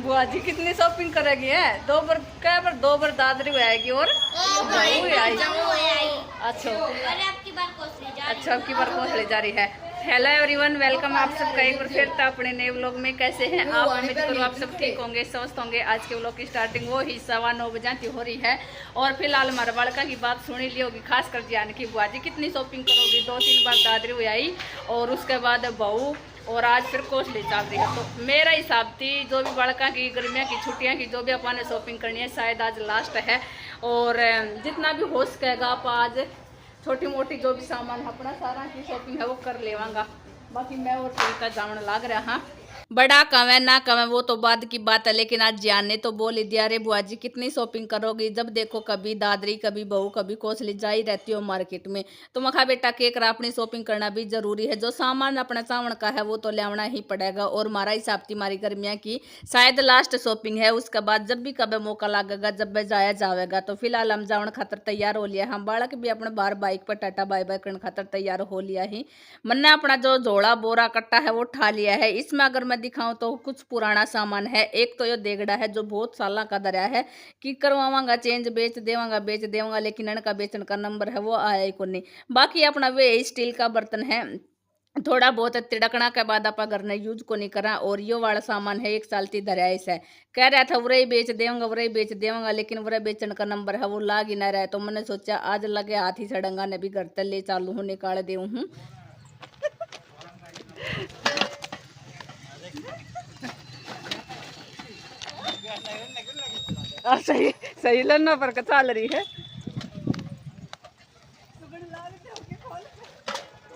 बुआ जी कितनी शॉपिंग करेगी है? दो बार दादरी आएगी और अच्छा अच्छा, अब की बार कोसली जा रही है। हेलो एवरीवन, वेलकम आप सबका एक बार फिर तो अपने नए व्लॉग में। कैसे हैं आप? उम्मीद करो आप सब ठीक होंगे, स्वस्थ होंगे। आज के व्लॉग की स्टार्टिंग वो ही 9:15 बजे हो रही है और फिलहाल हमारे बालका की बात सुनी ली होगी, खासकर जान की बुआ जी कितनी शॉपिंग करोगी। 2-3 बार दादरी हुई आई और उसके बाद बहू और आज फिर कोसली चल रही है। तो मेरा हिसाब थी जो भी बालका की गर्मियों की छुट्टियां की जो भी अपन शॉपिंग करनी है शायद आज लास्ट है और जितना भी हो सकेगा आप आज छोटी मोटी जो भी सामान अपना सारा की शॉपिंग है वो कर लेवांगा। बाकी मैं और तरीका जान लाग रहा हाँ, बड़ा कमे ना कमे वो तो बाद की बात है, लेकिन आज जान ने तो बोल ही दिया, अरे बुआ जी कितनी शॉपिंग करोगी, जब देखो कभी दादरी कभी बहू कभी कोसली जा ही रहती हो मार्केट में। तो मखा बेटा के कर अपनी शॉपिंग करना भी जरूरी है, जो सामान अपना सावन का है वो तो लेना ही पड़ेगा। और हमारा हिसाब थी हमारी गर्मियाँ की शायद लास्ट शॉपिंग है, उसके बाद जब भी कभी मौका लगेगा जब भी जाया जाएगा। तो फिलहाल हम जावन खातर तैयार हो लिया, हम बालक भी अपने बाहर बाइक पर टाटा बाय बाय करने खातर तैयार हो लिया ही। मैंने अपना जो झोला बोरा कट्टा है वो उठा लिया है। इसमें अगर मैं दिखाऊं तो कुछ पुराना सामान है। एक तो ये देगड़ा है जो बहुत साल का दरिया है कि करवावांगा चेंज बेच देवांगा, लेकिन इनका बेचने का नंबर है वो आया ही को नहीं। बाकी अपना वे स्टील का बर्तन है, थोड़ा बहुत तिड़कना के बाद आप घर ने यूज को नहीं करा। और यो वाला सामान है 1 साल की दरियाईस है, कह रहा था वही बेच देवांगा, लेकिन वह बेचने का नंबर है वो लाग ही ना रहा है। तो मैंने सोचा आज लगे हाथी सड़ंगा ने भी घर तक ले चालू हूँ, निकाल दे हूँ। सही सही लन्ना पर चल रही है,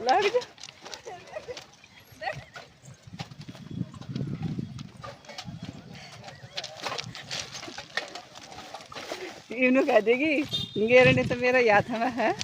लग जा इन्हों कह देगी गेरे ने तो मेरा याद है।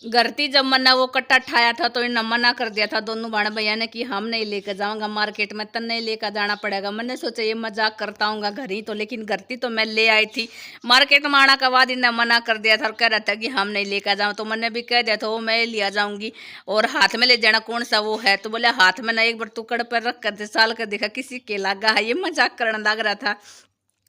गरती जब मन्ना वो कट्टा ठाया था तो इन्हें मना कर दिया था दोनों बहन भैया ने कि हम नहीं लेकर जाऊंगा मार्केट में, तन नहीं लेकर जाना पड़ेगा। मैंने सोचा ये मजाक करता हूँ घर ही तो, लेकिन गरती तो मैं ले आई थी मार्केट में आने के बाद इन्हें मना कर दिया था और कह रहा था कि हम नहीं लेकर जाऊँ। तो मैंने भी कह दिया था वो मैं लिया जाऊंगी और हाथ में ले जाना कौन सा वो है। तो बोले हाथ में ना एक बार टुकड़ पर रख कर साल कर देखा किसी के लागा है, ये मजाक करने लग रहा था।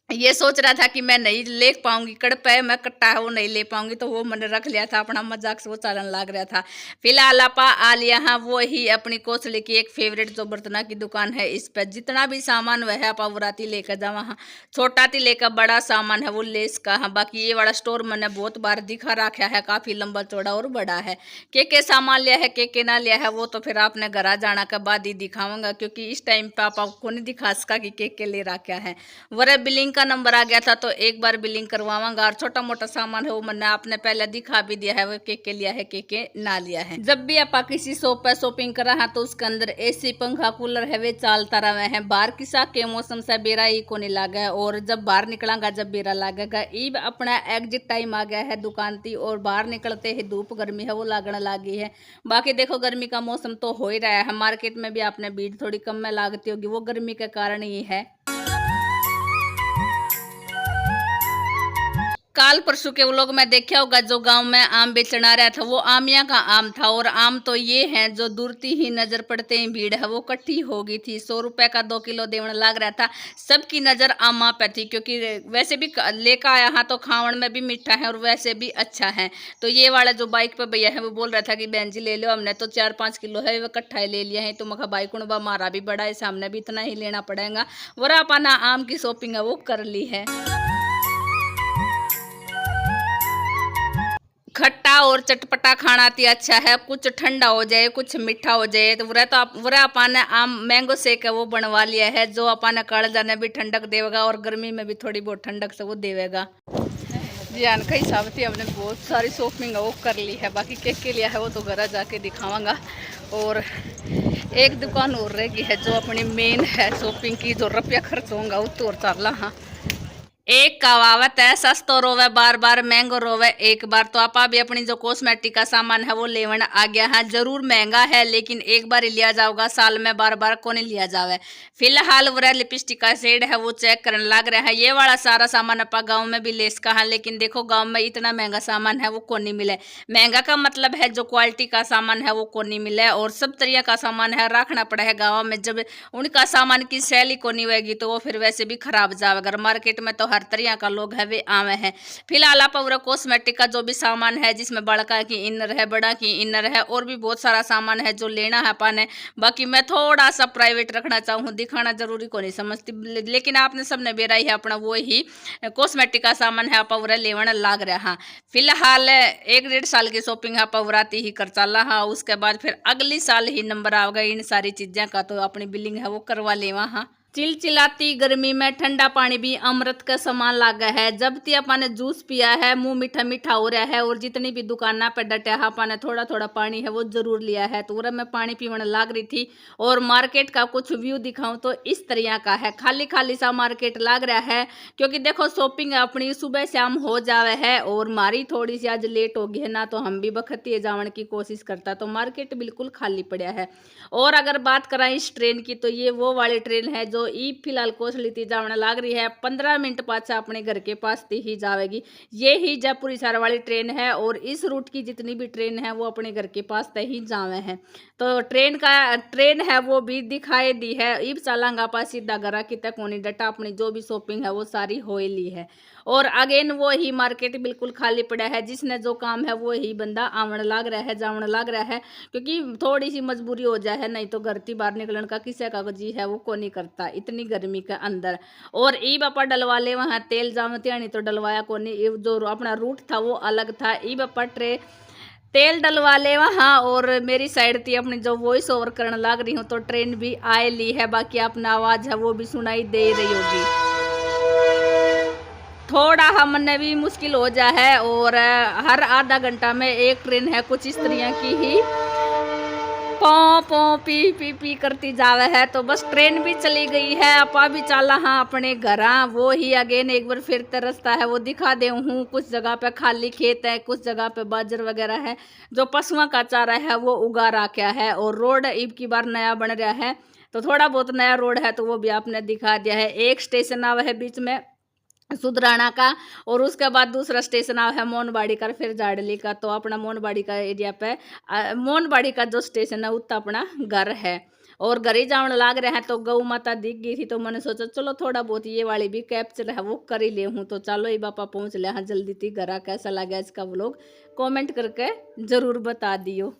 ये सोच रहा था कि मैं नहीं ले पाऊंगी, कड़ पे मैं कट्टा है वो नहीं ले पाऊंगी, तो वो मैंने रख लिया था अपना मजाक से वो चालन लग रहा था। फिलहाल आपा आ लिया हाँ वो ही अपनी कोसली की एक फेवरेट जो बर्तना की दुकान है, इस पर जितना भी सामान वह है आपा उराती लेकर जावा हाँ, छोटा थी लेकर बड़ा सामान है वो लेस का हाँ। बाकी ये वाला स्टोर मैंने बहुत बार दिखा रखा है, काफी लंबा चौड़ा और बड़ा है। के सामान लिया है के ना लिया है वो तो फिर आपने घर जाना के बाद ही दिखाऊंगा, क्योंकि इस टाइम पे आप आपको नहीं दिखा सका कि के ले रखा है। वह बिलिंग का नंबर आ गया था तो एक बार बिलिंग करवाऊंगा। और छोटा मोटा सामान है वो मैंने आपने पहले दिखा भी दिया है, वो के लिया है के ना लिया है। जब भी आप किसी शॉप पर शॉपिंग करा है तो उसके अंदर एसी पंखा कूलर है वे चलता रहे हैं। बाहर किसा के मौसम से बेरा ही को नहीं लगा है और जब बाहर निकलांगा जब बेरा लगेगा। ईब अपना एग्जिट टाइम आ गया है दुकान की और बाहर निकलते ही धूप गर्मी है वो लागने लगी है। बाकी देखो गर्मी का मौसम तो हो ही रहा है, मार्केट में भी आपने भीड़ थोड़ी कम में लागती होगी, वो गर्मी के कारण ही है। काल परसों के व्लॉग में देखा होगा जो गांव में आम बेचना रहा था वो आमिया का आम था। और आम तो ये है जो दूरती ही नजर पड़ते ही भीड़ है वो इकट्ठी हो गई थी। 100 रुपए का 2 किलो देवन लग रहा था, सबकी नजर आमा पे थी, क्योंकि वैसे भी लेकर आया हाँ तो खावन में भी मीठा है और वैसे भी अच्छा है। तो ये वाला जो बाइक पे भैया है वो बोल रहा था कि बहन जी ले लो, हमने तो 4-5 किलो है वो इकट्ठा ले लिया है। तो मखा बाइक उड़वा मारा भी बड़ा है, सामने भी इतना ही लेना पड़ेगा। वरा अपना आम की शॉपिंग है वो कर ली है। खट्टा और चटपटा खाना तो अच्छा है, कुछ ठंडा हो जाए कुछ मीठा हो जाए। तो वह अपन ने आम मैंगो शेक है वो बनवा लिया है, जो अपन काल जाने भी ठंडक देगा और गर्मी में भी थोड़ी बहुत ठंडक से वो देगा। जान का हिसाब से हमने बहुत सारी शॉपिंग वो कर ली है, बाकी के लिया है वो तो घर जाके दिखावांगा। और एक दुकान और रहेगी है जो अपनी मेन है शॉपिंग की, जो रुपया खर्च होगा वो तो और चल हाँ। एक कहावत है, सस्तो रोवे बार बार, महंगो रोवे एक बार। तो आप भी अपनी जो कॉस्मेटिक का सामान है वो लेवन आ गया है। जरूर महंगा है लेकिन एक बार ही लिया जाओगा, साल में बार बार को नहीं लिया जावे। फिलहाल वो लिपस्टिक का शेड है वो चेक करने लग रहा है। ये वाला सारा सामान अपा गाँव में भी ले सका है, लेकिन देखो गाँव में इतना महंगा सामान है वो को नहीं मिले। महंगा का मतलब है जो क्वालिटी का सामान है वो को नहीं मिले, और सब तरह का सामान है रखना पड़ा है गाँव में। जब उनका सामान की सैली को नहीं होगी तो वो फिर वैसे भी खराब जाएगा। अगर मार्केट में तो हर तरह का लोग है वे आवे हैं। फिलहाल आप पूरा कॉस्मेटिक का जो भी सामान है, जिसमें बड़का की इनर है, बड़ा की इनर है, और भी बहुत सारा सामान है जो लेना है अपन ने। बाकी मैं थोड़ा सा प्राइवेट रखना चाहूँ, दिखाना जरूरी को नहीं समझती, लेकिन आपने सबने बेरा ही अपना वो ही कॉस्मेटिक का सामान है आप पूरा लेवन लाग रहा। हाँ, फिलहाल 1-1.5 साल की शॉपिंग है पवराती ही कर चला। हाँ, उसके बाद फिर अगली साल ही नंबर आएगा इन सारी चीज़ों का, तो अपनी बिलिंग है वो करवा लेवा। हाँ, चिलचिलाती गर्मी में ठंडा पानी भी अमृत का समान लागा है। जब ती अपन ने जूस पिया है, मुंह मीठा मीठा हो रहा है, और जितनी भी दुकाना पे डटे अपन ने थोड़ा थोड़ा पानी है वो जरूर लिया है। तो मैं पानी पीवन लाग रही थी, और मार्केट का कुछ व्यू दिखाऊं तो इस तरह का है। खाली खाली सा मार्केट लाग रहा है, क्योंकि देखो शॉपिंग अपनी सुबह शाम हो जावे है, और मारी थोड़ी सी आज लेट हो गई है ना, तो हम भी बखती जावन की कोशिश करता, तो मार्केट बिल्कुल खाली पड़ा है। और अगर बात करें इस ट्रेन की, तो ये वो वाली ट्रेन है जो ई फिलहाल कोसली ती जावने लाग रही है। 15 मिनट पाछा अपने घर के पास ही जावेगी। ये ही जयपुर हिसार वाली ट्रेन है, और इस रूट की जितनी भी ट्रेन है वो अपने घर के पास ही जावे हैं। तो ट्रेन है वो भी दिखाई दी है। इब चलांगा पास सीधा घर की तक होनी डटा, अपनी जो भी शॉपिंग है वो सारी हो ली है। और अगेन वो ही मार्केट बिल्कुल खाली पड़ा है। जिसने जो काम है वो ही बंदा आवन लाग रहा है, जावन लाग रहा है, क्योंकि थोड़ी सी मजबूरी हो जाए है, नहीं तो घर की बाहर निकलने का किसी का जी है वो को नहीं करता इतनी गर्मी के अंदर। और ई बापा डलवा ले वहाँ तेल जामतिया, नहीं तो डलवाया को नहीं। जो अपना रूट था वो अलग था। ई बापा तेल डलवा ले वहाँ, और मेरी साइड थी अपनी जो वॉइस ओवर करने लग रही हूँ, तो ट्रेन भी आए ली है। बाकी अपना आवाज़ है वो भी सुनाई दे रही होगी। थोड़ा हमने भी मुश्किल हो जा है, और हर आधा घंटा में एक ट्रेन है कुछ इस तरह की ही पौ पौ पी पी पी करती जावे है। तो बस ट्रेन भी चली गई है, अपा भी चला हाँ अपने घर। वो ही अगेन एक बार फिर रास्ता है वो दिखा दे हूँ। कुछ जगह पे खाली खेत है, कुछ जगह पे बाजर वगैरह है, जो पशुओं का चारा है वो उगा रखा है। और रोड इब की बार नया बन रहा है, तो थोड़ा बहुत नया रोड है, तो वो भी आपने दिखा दिया है। एक स्टेशन आवा है बीच में सुधराना का, और उसके बाद दूसरा स्टेशन आ है मोनबाड़ी का, फिर जाडली का। तो अपना मोनबाड़ी का एरिया पे मोनबाड़ी का जो स्टेशन है उत्ता अपना घर है। और घर ही जावन लाग रहे हैं, तो गौ माता दिख गई थी, तो मैंने सोचा चलो थोड़ा बहुत ये वाली भी कैप्चर है वो कर ही ले हूँ। तो चलो ये बापा पहुँच ले हाँ जल्दी थी घर। कैसा लगा इसका व्लॉग कमेंट करके ज़रूर बता दियो।